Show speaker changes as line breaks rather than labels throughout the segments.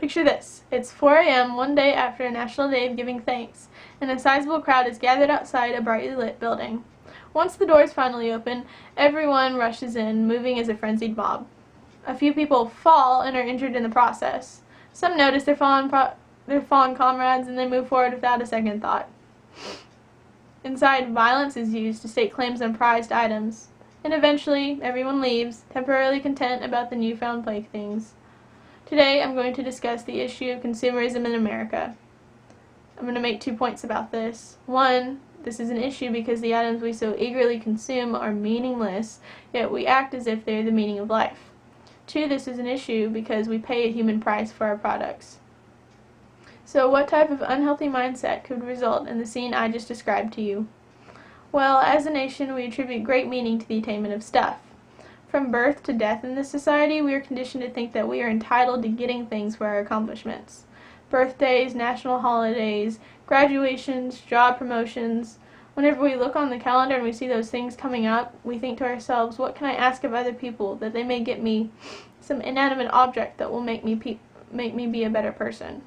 Picture this. It's 4 a.m. one day after a National Day of Giving Thanks, and a sizable crowd is gathered outside a brightly lit building. Once the doors finally open, everyone rushes in, moving as a frenzied mob. A few people fall and are injured in the process. Some notice their fallen comrades and they move forward without a second thought. Inside, violence is used to stake claims on prized items, and eventually everyone leaves, temporarily content about the newfound playthings. Today I'm going to discuss the issue of consumerism in America. I'm going to make 2 points about this. One, this is an issue because the items we so eagerly consume are meaningless, yet we act as if they're the meaning of life. 2, this is an issue because we pay a human price for our products. So what type of unhealthy mindset could result in the scene I just described to you? Well, as a nation, we attribute great meaning to the attainment of stuff. From birth to death in this society, we are conditioned to think that we are entitled to getting things for our accomplishments. Birthdays, national holidays, graduations, job promotions. Whenever we look on the calendar and we see those things coming up, we think to ourselves, what can I ask of other people that they may get me some inanimate object that will make me be a better person?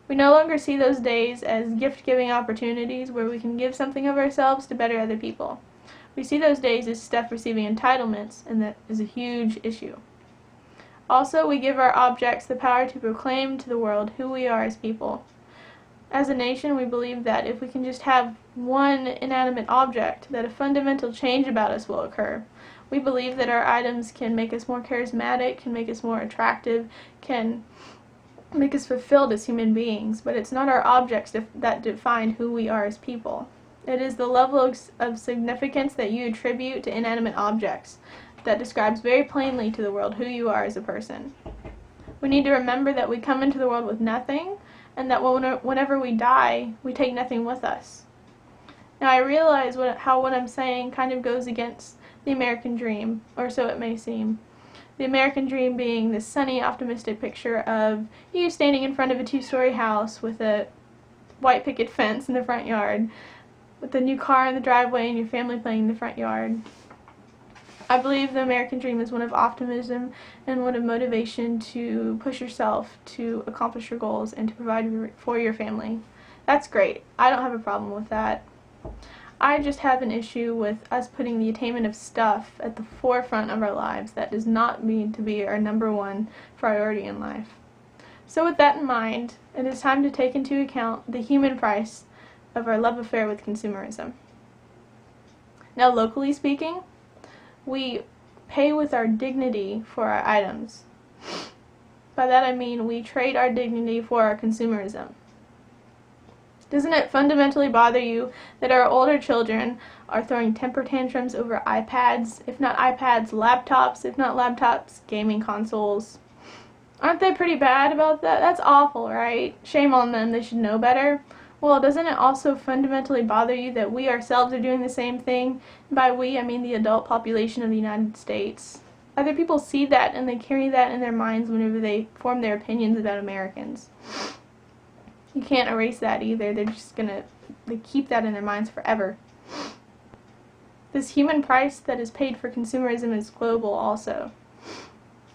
We no longer see those days as gift-giving opportunities where we can give something of ourselves to better other people. We see those days as stuff receiving entitlements, and that is a huge issue. Also, we give our objects the power to proclaim to the world who we are as people. As a nation, we believe that if we can just have one inanimate object, that a fundamental change about us will occur. We believe that our items can make us more charismatic, can make us more attractive, can make us fulfilled as human beings, but it's not our objects that define who we are as people. It is the level of significance that you attribute to inanimate objects that describes very plainly to the world who you are as a person. We need to remember that we come into the world with nothing, and that whenever we die, we take nothing with us. Now I realize how what I'm saying kind of goes against the American dream, or so it may seem. The American dream being this sunny, optimistic picture of you standing in front of a 2-story house with a white picket fence in the front yard, with a new car in the driveway and your family playing in the front yard. I believe the American dream is one of optimism and one of motivation to push yourself to accomplish your goals and to provide for your family. That's great. I don't have a problem with that. I just have an issue with us putting the attainment of stuff at the forefront of our lives. That does not mean to be our number one priority in life. So with that in mind, it is time to take into account the human price of our love affair with consumerism. Now, locally speaking, we pay with our dignity for our items. By that I mean we trade our dignity for our consumerism. Doesn't it fundamentally bother you that our older children are throwing temper tantrums over iPads, if not iPads, laptops, if not laptops, gaming consoles? Aren't they pretty bad about that? That's awful, right? Shame on them, they should know better. Well, doesn't it also fundamentally bother you that we ourselves are doing the same thing? And by we, I mean the adult population of the United States. Other people see that and they carry that in their minds whenever they form their opinions about Americans. You can't erase that either. They're just they keep that in their minds forever. This human price that is paid for consumerism is global also.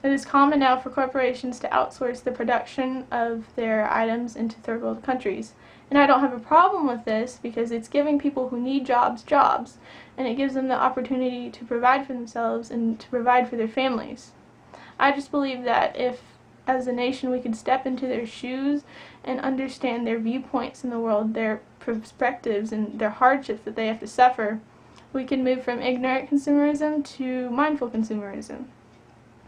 It is common now for corporations to outsource the production of their items into third world countries. And I don't have a problem with this because it's giving people who need jobs, and it gives them the opportunity to provide for themselves and to provide for their families. I just believe that if, as a nation, we could step into their shoes and understand their viewpoints in the world, their perspectives, and their hardships that they have to suffer, we can move from ignorant consumerism to mindful consumerism.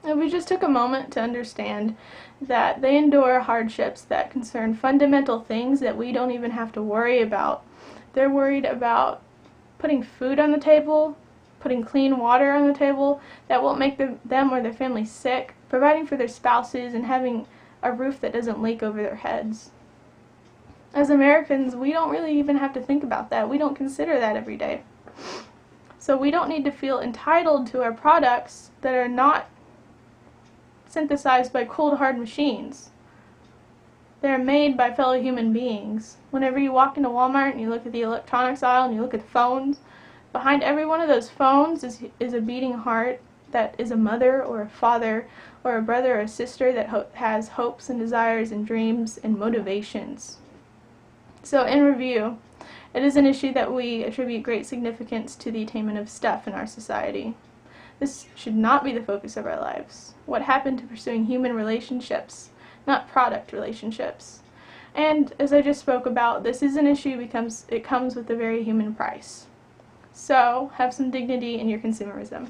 If we just took a moment to understand that they endure hardships that concern fundamental things that we don't even have to worry about. They're worried about putting food on the table, putting clean water on the table that won't make them or their family sick, providing for their spouses, and having a roof that doesn't leak over their heads. As Americans, we don't really even have to think about that. We don't consider that every day. So we don't need to feel entitled to our products that are not synthesized by cold hard machines. They're made by fellow human beings. Whenever you walk into Walmart and you look at the electronics aisle and you look at the phones, behind every one of those phones is a beating heart, that is a mother or a father or a brother or a sister that has hopes and desires and dreams and motivations. So in review, it is an issue that we attribute great significance to the attainment of stuff in our society. This should not be the focus of our lives. What happened to pursuing human relationships, not product relationships? And as I just spoke about, this is an issue because it comes with a very human price. So have some dignity in your consumerism.